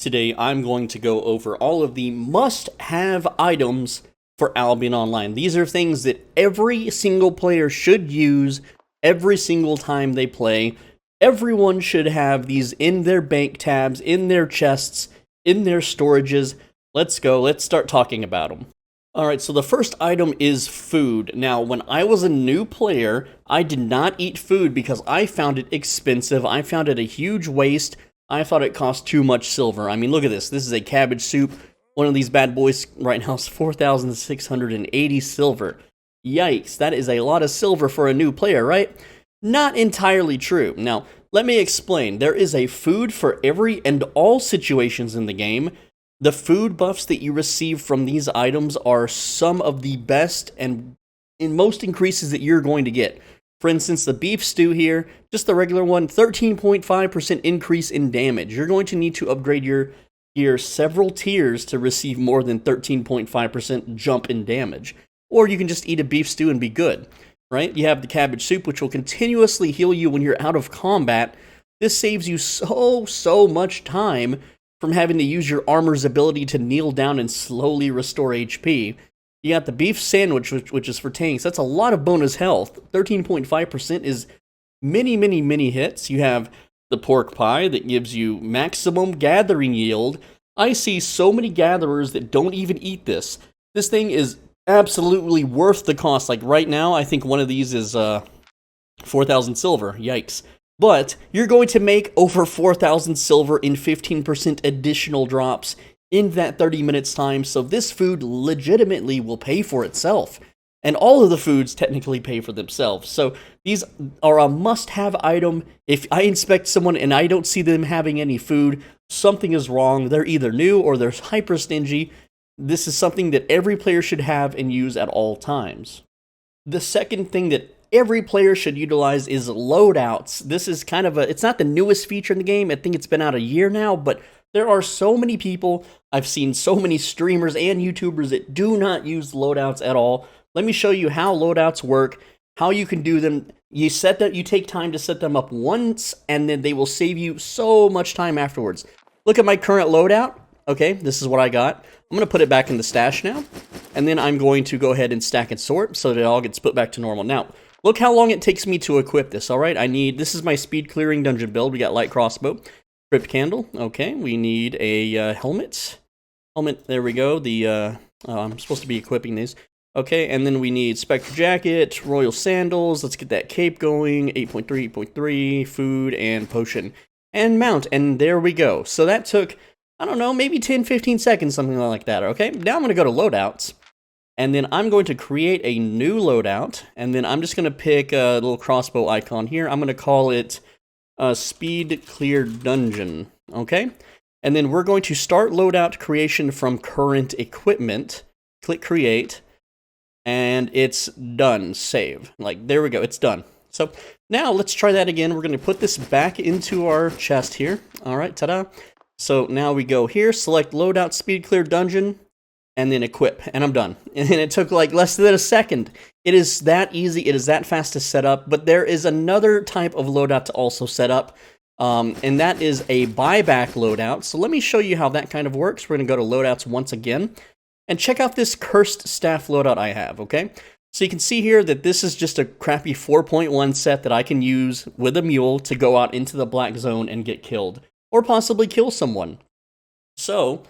Today I'm going to go over all of the must-have items for Albion Online. These are things that every single player should use every single time they play. Everyone should have these in their bank tabs, in their chests, in their storages. Let's go, let's start talking about them. Alright, so the first item is food. Now, when I was a new player, I did not eat food because I found it expensive. I found it a huge waste. I thought it cost too much silver. I mean, look at this. This is a cabbage soup. One of these bad boys right now is 4,680 silver. Yikes, that is a lot of silver for a new player, right? Not entirely true. Now, let me explain. There is a food for every and all situations in the game. The food buffs that you receive from these items are some of the best and in most increases that you're going to get. For instance, the beef stew here, just the regular one, 13.5% increase in damage. You're going to need to upgrade your gear several tiers to receive more than 13.5% jump in damage. Or you can just eat a beef stew and be good, right? You have the cabbage soup, which will continuously heal you when you're out of combat. This saves you so much time from having to use your armor's ability to kneel down and slowly restore HP. You got the beef sandwich, which is for tanks. That's a lot of bonus health. 13.5% is many hits. You have the pork pie that gives you maximum gathering yield. I see so many gatherers that don't even eat this. This thing is absolutely worth the cost. Like right now, I think one of these is 4,000 silver. Yikes. But you're going to make over 4,000 silver in 15% additional drops in that 30 minutes time, so this food legitimately will pay for itself. And all of the foods technically pay for themselves. So these are a must-have item. If I inspect someone and I don't see them having any food, something is wrong. They're either new or they're hyper stingy. This is something that every player should have and use at all times. The second thing that every player should utilize is loadouts. This is kind of it's not the newest feature in the game. I think it's been out a year now, but there are so many people, I've seen so many streamers and YouTubers that do not use loadouts at all. Let me show you how loadouts work, how you can do them. You take time to set them up once, and then they will save you so much time afterwards. Look at my current loadout. Okay, this is what I got. I'm going to put it back in the stash now, and then I'm going to go ahead and stack and sort so that it all gets put back to normal. Now, look how long it takes me to equip this, alright? This is my speed clearing dungeon build. We got light crossbow. Crypt candle, okay, we need a helmet. There we go, I'm supposed to be equipping these. Okay, and then we need spectre jacket, royal sandals, let's get that cape going, 8.3, 8.3, food, and potion. And mount, and there we go. So that took, I don't know, maybe 10, 15 seconds, something like that, okay? Now I'm going to go to loadouts, and then I'm going to create a new loadout, and then I'm just going to pick a little crossbow icon here. I'm going to call it speed clear dungeon, okay? And then we're going to start loadout creation from current equipment. Click create, and it's done. Save. Like, there we go, it's done. So now let's try that again. We're going to put this back into our chest here. All right, ta-da. So now we go here, select loadout speed clear dungeon, and then equip, and I'm done. And it took like less than a second. It is that easy, it is that fast to set up, but there is another type of loadout to also set up, and that is a buyback loadout. So let me show you how that kind of works. We're going to go to loadouts once again, and check out this cursed staff loadout I have, okay? So you can see here that this is just a crappy 4.1 set that I can use with a mule to go out into the black zone and get killed, or possibly kill someone. So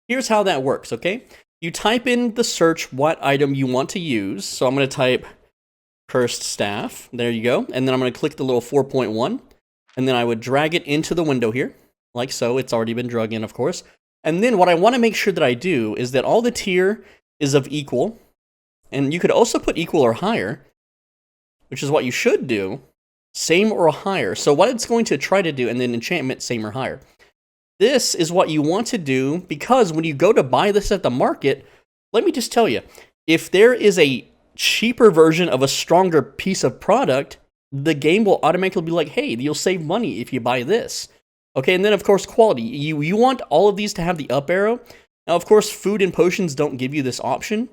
here's how that works, okay? You type in the search what item you want to use. So I'm going to type cursed staff. There you go. And then I'm going to click the little 4.1. And then I would drag it into the window here. Like so. It's already been drug in, of course. And then what I want to make sure that I do is that all the tier is of equal. And you could also put equal or higher, which is what you should do. Same or higher. So what it's going to try to do, and then enchantment, same or higher. This is what you want to do, because when you go to buy this at the market, let me just tell you, if there is a cheaper version of a stronger piece of product, the game will automatically be like, hey, you'll save money if you buy this. Okay, and then of course quality. You want all of these to have the up arrow. Now of course food and potions don't give you this option,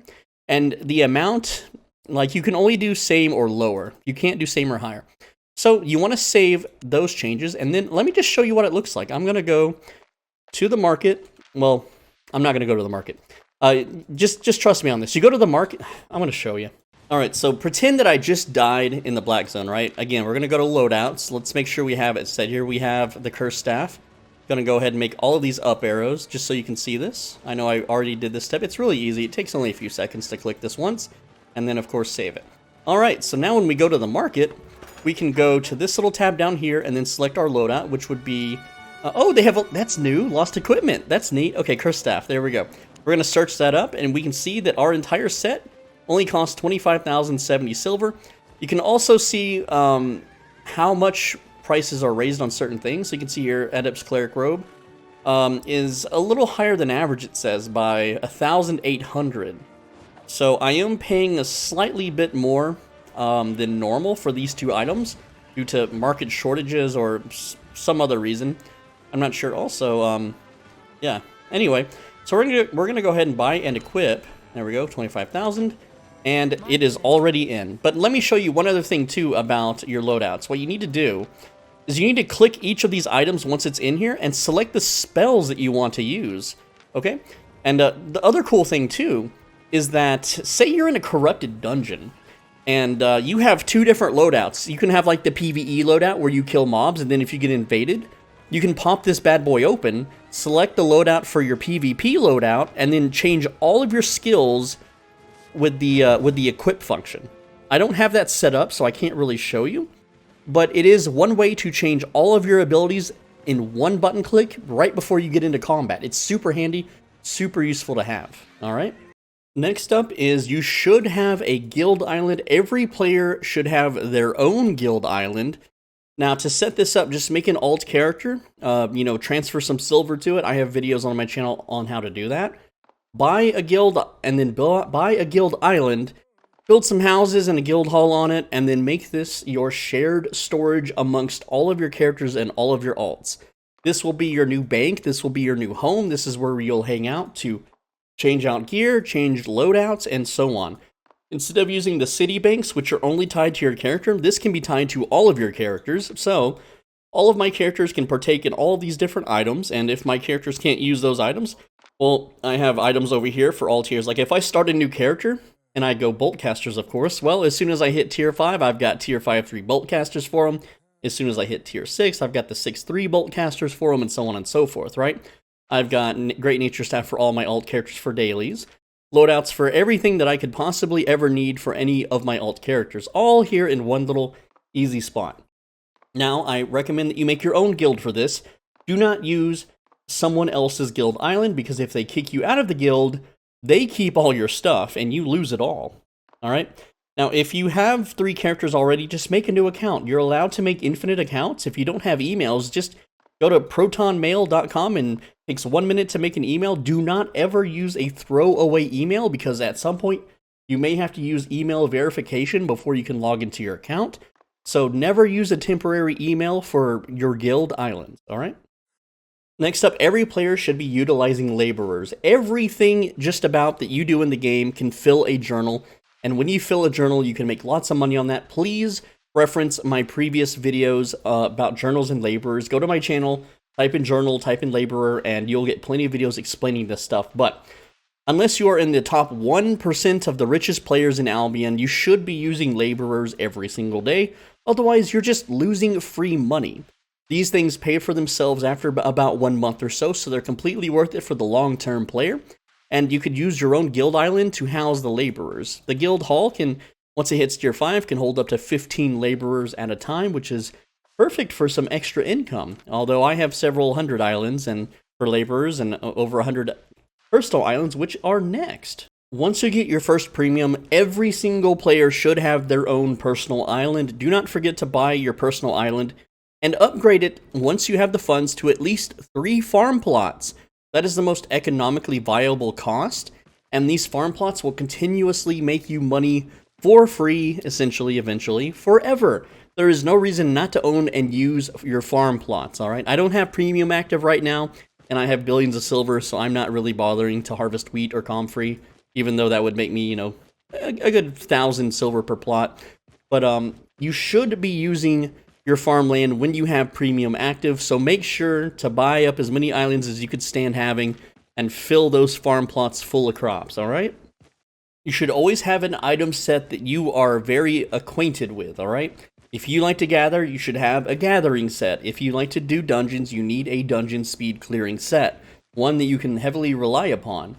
and the amount, like you can only do same or lower. You can't do same or higher. So you want to save those changes, and then let me just show you what it looks like. I'm going to go to the market. Well, I'm not going to go to the market. Just trust me on this. You go to the market. I'm going to show you. All right, so pretend that I just died in the black zone, right? Again, we're going to go to loadouts. Let's make sure we have it set here. We have the cursed staff. Going to go ahead and make all of these up arrows just so you can see this. I know I already did this step. It's really easy. It takes only a few seconds to click this once, and then, of course, save it. All right, so now when we go to the market, we can go to this little tab down here and then select our loadout, which would be... oh, they have... that's new. Lost equipment. That's neat. Okay, cursed staff. There we go. We're going to search that up, and we can see that our entire set only costs 25,070 silver. You can also see how much prices are raised on certain things. So you can see here, Adept's Cleric Robe is a little higher than average, it says, by 1,800. So I am paying a slightly bit more than normal for these two items due to market shortages or some other reason. I'm not sure. Also, yeah. Anyway, so we're gonna go ahead and buy and equip. There we go, 25,000. And it is already in. But let me show you one other thing, too, about your loadouts. What you need to do is you need to click each of these items once it's in here and select the spells that you want to use, okay? And the other cool thing, too, is that say you're in a corrupted dungeon and you have two different loadouts. You can have, like, the PvE loadout where you kill mobs, and then if you get invaded, you can pop this bad boy open, select the loadout for your PvP loadout, and then change all of your skills with the equip function. I don't have that set up, so I can't really show you, but it is one way to change all of your abilities in one button click right before you get into combat. It's super handy, super useful to have. All right. Next up is you should have a guild island. Every player should have their own guild island. Now, to set this up, just make an alt character, transfer some silver to it. I have videos on my channel on how to do that. Buy a guild, and then buy a guild island, build some houses and a guild hall on it, and then make this your shared storage amongst all of your characters and all of your alts. This will be your new bank, this will be your new home, this is where you'll hang out to change out gear, change loadouts, and so on. Instead of using the city banks, which are only tied to your character, this can be tied to all of your characters, so all of my characters can partake in all of these different items, and if my characters can't use those items, well, I have items over here for all tiers. Like, if I start a new character, and I go Boltcasters, of course, well, as soon as I hit Tier 5, I've got Tier 5-3 Boltcasters for them. As soon as I hit Tier 6, I've got the 6-3 Boltcasters for them, and so on and so forth, right? I've got Great Nature Staff for all my alt characters for dailies. Loadouts for everything that I could possibly ever need for any of my alt characters, all here in one little easy spot. Now, I recommend that you make your own guild for this. Do not use someone else's guild island, because if they kick you out of the guild, they keep all your stuff and you lose it all. All right. Now, if you have 3 characters already, just make a new account. You're allowed to make infinite accounts. If you don't have emails, just go to protonmail.com, and it takes 1 minute to make an email. Do not ever use a throwaway email, because at some point you may have to use email verification before you can log into your account. So never use a temporary email for your guild islands. All right. Next up, every player should be utilizing laborers. Everything just about that you do in the game can fill a journal, and when you fill a journal, you can make lots of money on that. Please reference my previous videos about journals and laborers. Go to my channel, type in journal, type in laborer, and you'll get plenty of videos explaining this stuff. But unless you are in the top 1% of the richest players in Albion, you should be using laborers every single day. Otherwise, you're just losing free money. These things pay for themselves after about 1 month or so, so they're completely worth it for the long-term player. And you could use your own guild island to house the laborers. The guild hall can, once it hits tier 5, can hold up to 15 laborers at a time, which is perfect for some extra income. Although I have several hundred islands and for laborers, and over 100 personal islands, which are next. Once you get your first premium, every single player should have their own personal island. Do not forget to buy your personal island and upgrade it once you have the funds to at least 3 farm plots. That is the most economically viable cost, and these farm plots will continuously make you money for free, essentially, eventually, forever. There is no reason not to own and use your farm plots, alright? I don't have premium active right now, and I have billions of silver, so I'm not really bothering to harvest wheat or comfrey, even though that would make me, a good 1,000 silver per plot. But you should be using your farmland when you have premium active, so make sure to buy up as many islands as you could stand having and fill those farm plots full of crops, alright? You should always have an item set that you are very acquainted with, alright? If you like to gather, you should have a gathering set. If you like to do dungeons, you need a dungeon speed clearing set, one that you can heavily rely upon.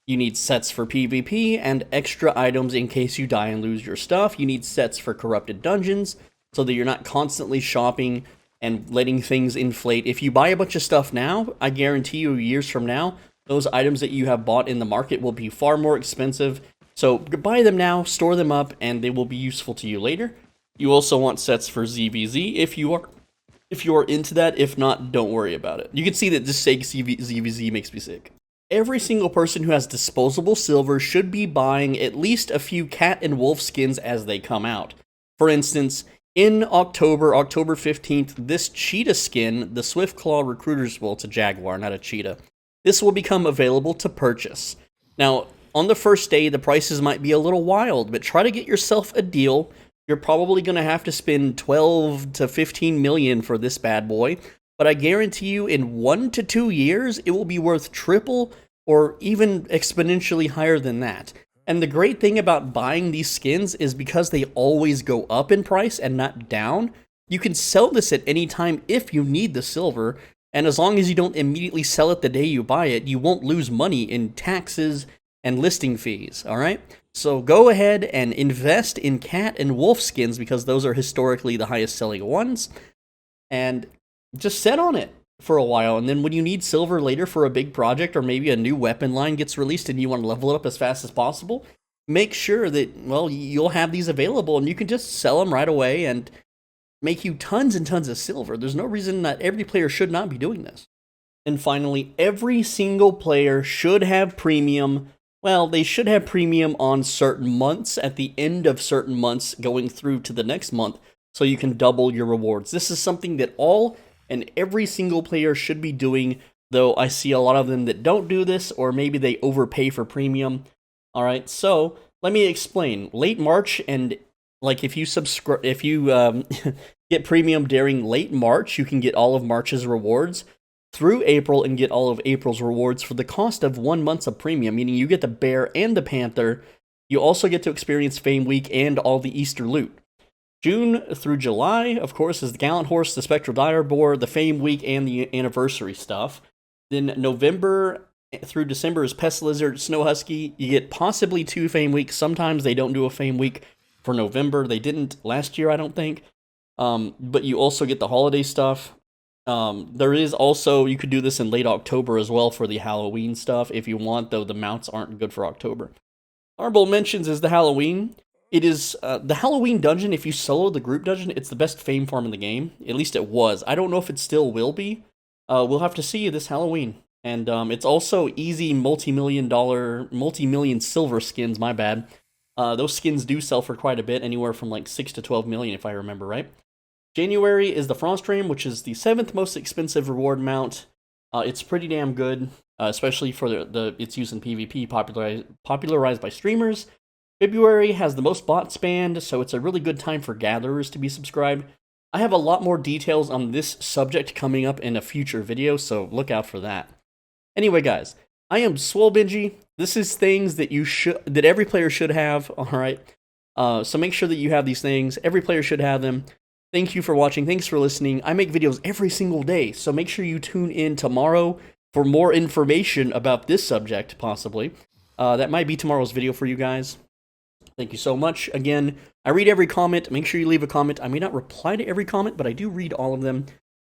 You need sets for PvP and extra items in case you die and lose your stuff. You need sets for corrupted dungeons so that you're not constantly shopping and letting things inflate. If you buy a bunch of stuff now, I guarantee you years from now, those items that you have bought in the market will be far more expensive. So buy them now, store them up, and they will be useful to you later. You also want sets for ZVZ if you are into that. If not, don't worry about it. You can see that just saying ZVZ makes me sick. Every single person who has disposable silver should be buying at least a few cat and wolf skins as they come out. For instance, in October 15th, this cheetah skin, the Swiftclaw Recruiter's, well, it's a jaguar, not a cheetah. This will become available to purchase. Now, on the first day, the prices might be a little wild, but try to get yourself a deal. You're probably going to have to spend 12 to 15 million for this bad boy, but I guarantee you in 1 to 2 years, it will be worth triple or even exponentially higher than that. And the great thing about buying these skins is because they always go up in price and not down, you can sell this at any time if you need the silver, and as long as you don't immediately sell it the day you buy it, you won't lose money in taxes and listing fees, alright? So go ahead and invest in cat and wolf skins because those are historically the highest selling ones, and just set on it for a while, and then when you need silver later for a big project or maybe a new weapon line gets released and you want to level it up as fast as possible, make sure that, well, you'll have these available and you can just sell them right away and make you tons and tons of silver. There's no reason that every player should not be doing this. And finally, every single player should have premium. Well, they should have premium on certain months, at the end of certain months going through to the next month, so you can double your rewards. This is something that all and every single player should be doing, though I see a lot of them that don't do this, or maybe they overpay for premium. Alright, so let me explain. Late March, and like if you get premium during late March, you can get all of March's rewards through April and get all of April's rewards for the cost of 1 month of premium, meaning you get the bear and the panther. You also get to experience Fame Week and all the Easter loot. June through July, of course, is the Gallant Horse, the Spectral Dire Boar, the Fame Week, and the Anniversary stuff. Then November through December is Pest Lizard, Snow Husky. You get possibly 2 Fame Weeks. Sometimes they don't do a Fame Week for November. They didn't last year, I don't think. But you also get the holiday stuff. There is also, you could do this in late October as well for the Halloween stuff if you want, though the mounts aren't good for October. Honorable mentions is the Halloween. It is the Halloween dungeon. If you solo the group dungeon, it's the best fame farm in the game. At least it was. I don't know if it still will be. We'll have to see this Halloween. And it's also easy multi-million silver skins, my bad. Those skins do sell for quite a bit, anywhere from like 6 to 12 million if I remember right. January is the Frost Ram, which is the 7th most expensive reward mount. It's pretty damn good, especially for its use in PvP, popularized by streamers. February has the most bot spanned, so it's a really good time for gatherers to be subscribed. I have a lot more details on this subject coming up in a future video, so look out for that. Anyway, guys, I am Swole Benji. This is things that that every player should have, alright? So make sure that you have these things. Every player should have them. Thank you for watching. Thanks for listening. I make videos every single day, so make sure you tune in tomorrow for more information about this subject, possibly. That might be tomorrow's video for you guys. Thank you so much. Again, I read every comment. Make sure you leave a comment. I may not reply to every comment, but I do read all of them.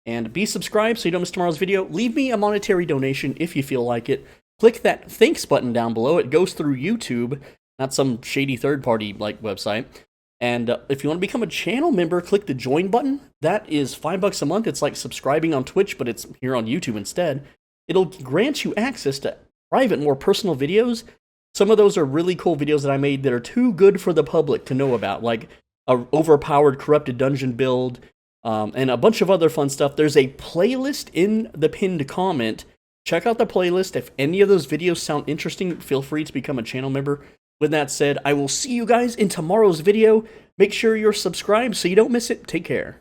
And be subscribed so you don't miss tomorrow's video. Leave me a monetary donation if you feel like it. Click that thanks button down below. It goes through YouTube, not some shady third-party like website. And if you want to become a channel member, click the join button. That is $5 a month. It's like subscribing on Twitch, but it's here on YouTube instead. It'll grant you access to private, more personal videos. Some of those are really cool videos that I made that are too good for the public to know about, like a overpowered corrupted dungeon build, and a bunch of other fun stuff. There's a playlist in the pinned comment. Check out the playlist. If any of those videos sound interesting, feel free to become a channel member. With that said, I will see you guys in tomorrow's video. Make sure you're subscribed so you don't miss it. Take care.